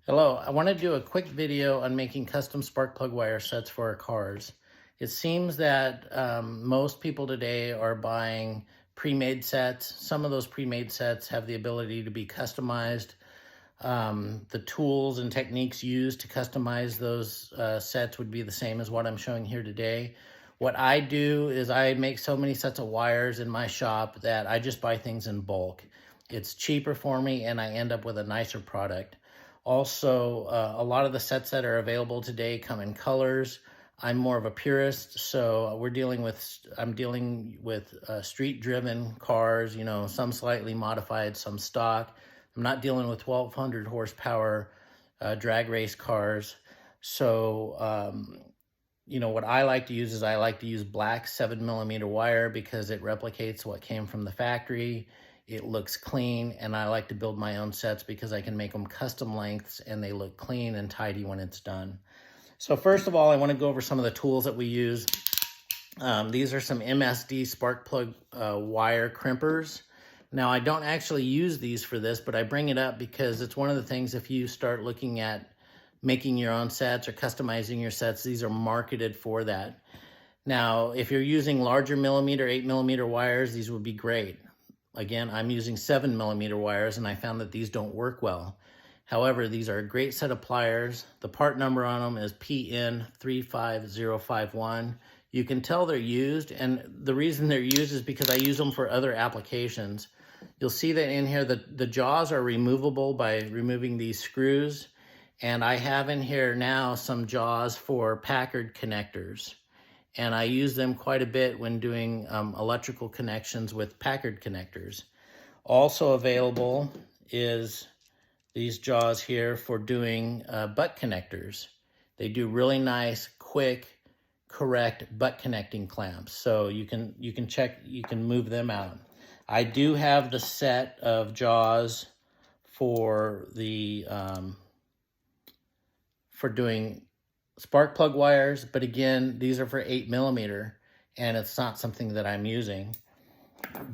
Hello, I want to do a quick video on making custom spark plug wire sets for our cars. It seems that most people today are buying pre-made sets. Some of those pre-made sets have the ability to be customized. The tools and techniques used to customize those sets would be the same as what I'm showing here today. What I do is I make so many sets of wires in my shop that I just buy things in bulk. It's cheaper for me and I end up with a nicer product. Also, a lot of the sets that are available today come in colors. I'm more of a purist, so I'm dealing with street-driven cars, some slightly modified, some stock. I'm not dealing with 1,200 horsepower drag race cars. So, what I like to use is I like to use black 7mm wire because it replicates what came from the factory. It looks clean, and I like to build my own sets because I can make them custom lengths and they look clean and tidy when it's done. So first of all, I want to go over some of the tools that we use. These are some MSD spark plug wire crimpers. Now, I don't actually use these for this, but I bring it up because it's one of the things if you start looking at making your own sets or customizing your sets, these are marketed for that. Now, if you're using larger millimeter, 8mm wires, these would be great. Again, I'm using 7mm wires and I found that these don't work well. However, these are a great set of pliers. The part number on them is PN35051. You can tell they're used, and the reason they're used is because I use them for other applications. You'll see that in here the jaws are removable by removing these screws, and I have in here now some jaws for Packard connectors. And I use them quite a bit when doing electrical connections with Packard connectors. Also available is these jaws here for doing butt connectors. They do really nice, quick, correct butt connecting clamps. So you can move them out. I do have the set of jaws for the for doing spark plug wires, but again, these are for 8mm, and it's not something that I'm using.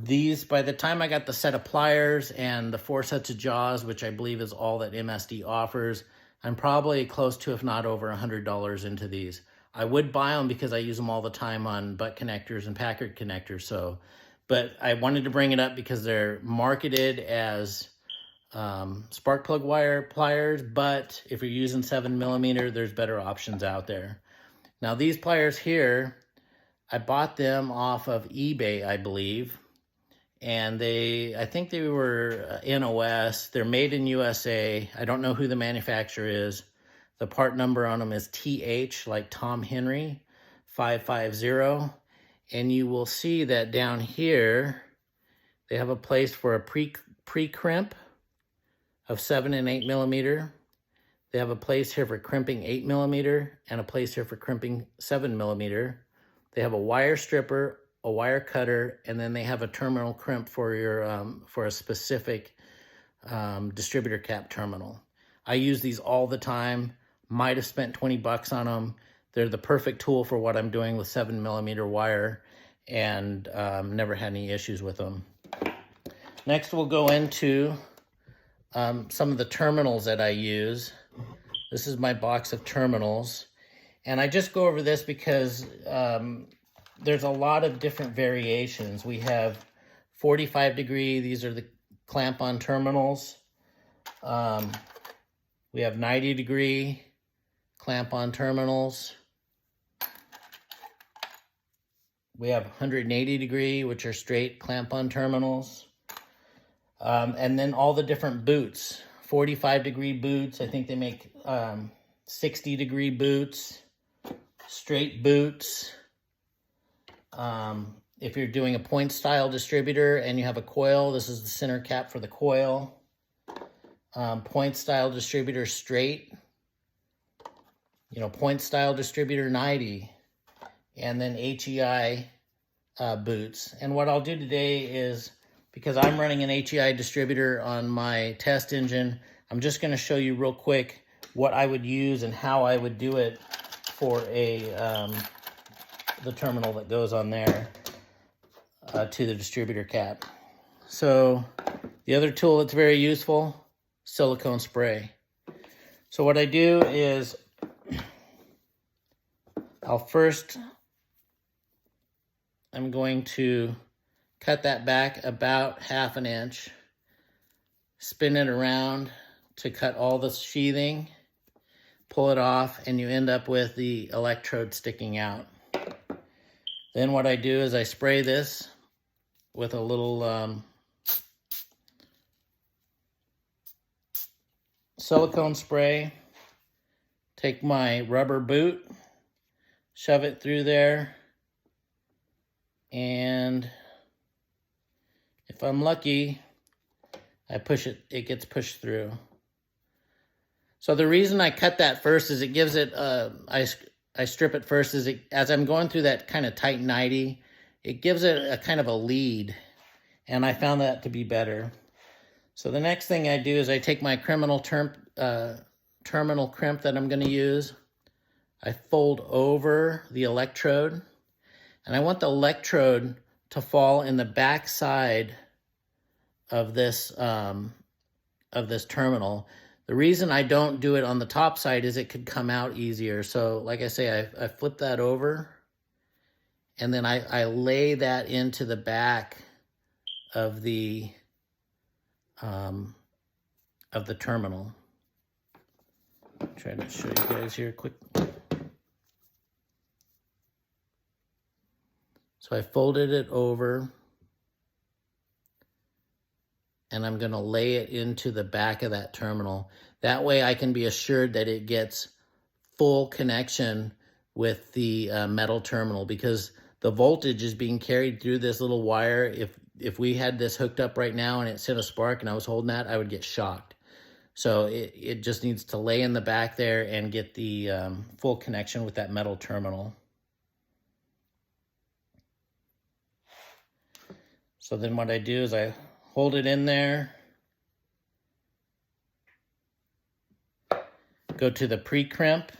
These, by the time I got the set of pliers and the 4 sets of jaws, which I believe is all that MSD offers, I'm probably close to, if not over, $100 into these. I would buy them because I use them all the time on butt connectors and Packard connectors. But I wanted to bring it up because they're marketed as spark plug wire pliers, but if you're using 7mm, there's better options out there. Now these pliers here, I bought them off of eBay, I believe, and I think they were NOS. They're made in USA. I don't know who the manufacturer is. The part number on them is TH, like Tom Henry, 550. And you will see that down here, they have a place for a pre-crimp of 7 and 8mm. They have a place here for crimping 8mm and a place here for crimping 7mm. They have a wire stripper, a wire cutter, and then they have a terminal crimp for your for a specific distributor cap terminal. I use these all the time. Might have spent 20 bucks on them. They're the perfect tool for what I'm doing with 7mm wire, and never had any issues with them. Next, we'll go into some of the terminals that I use. This is my box of terminals. And I just go over this because there's a lot of different variations. We have 45 degree, these are the clamp-on terminals. We have 90 degree clamp-on terminals. We have 180 degree, which are straight clamp-on terminals. And then all the different boots, 45 degree boots. I think they make 60 degree boots, straight boots. If you're doing a point style distributor and you have a coil, this is the center cap for the coil. Point style distributor straight, point style distributor 90, and then HEI boots. And what I'll do today is, because I'm running an HEI distributor on my test engine, I'm just going to show you real quick what I would use and how I would do it for the terminal that goes on there to the distributor cap. So the other tool that's very useful, silicone spray. So what I do is I'm going to cut that back about 1/2 inch, spin it around to cut all the sheathing, pull it off, and you end up with the electrode sticking out. Then what I do is I spray this with a little silicone spray, take my rubber boot, shove it through there, and if I'm lucky, I push it, it gets pushed through. So the reason I cut that first is it gives it, I strip it first, as I'm going through that kind of tight 90, it gives it a kind of a lead, and I found that to be better. So the next thing I do is I take my terminal crimp that I'm going to use, I fold over the electrode, and I want the electrode to fall in the back side of this terminal. The reason I don't do it on the top side is it could come out easier. So like I say, I flip that over, and then I lay that into the back of the terminal. I'll try to show you guys here quick. So I folded it over, and I'm going to lay it into the back of that terminal. That way I can be assured that it gets full connection with the metal terminal, because the voltage is being carried through this little wire. If we had this hooked up right now and it sent a spark and I was holding that, I would get shocked. So it just needs to lay in the back there and get the full connection with that metal terminal. So then what I do is I hold it in there, go to the pre-crimp,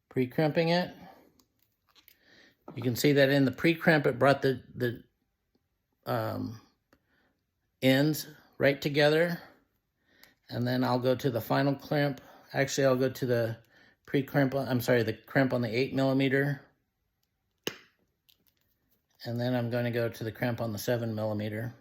pre-crimping it. You can see that in the pre-crimp it brought the ends right together, and then I'll go to the final crimp. Actually, I'll go to the pre-crimp, the crimp on the 8mm, and then I'm going to go to the crimp on the 7mm.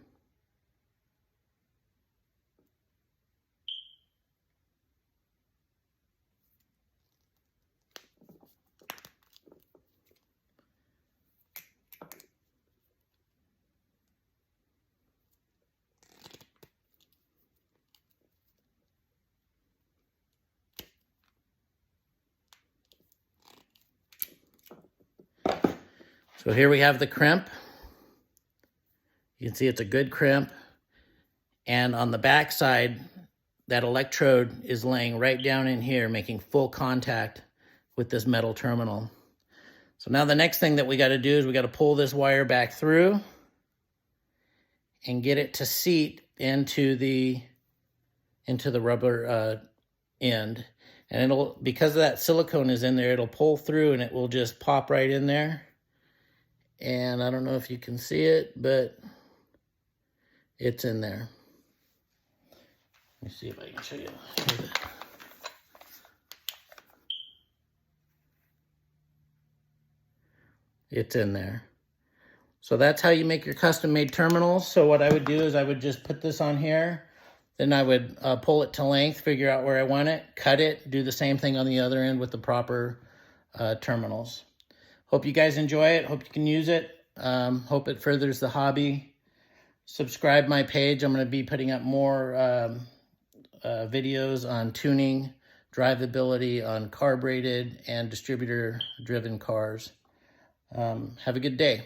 So here we have the crimp. You can see it's a good crimp. And on the back side, that electrode is laying right down in here, making full contact with this metal terminal. So now the next thing that we got to do is we got to pull this wire back through and get it to seat into the rubber end. And it'll, because that silicone is in there, it'll pull through and it will just pop right in there. And I don't know if you can see it, but it's in there. Let me see if I can show you. It's in there. So that's how you make your custom-made terminals. So what I would do is I would just put this on here. Then I would pull it to length, figure out where I want it, cut it, do the same thing on the other end with the proper terminals. Hope you guys enjoy it. Hope you can use it. Hope it furthers the hobby. Subscribe my page. I'm going to be putting up more videos on tuning, drivability on carbureted and distributor-driven cars. Have a good day.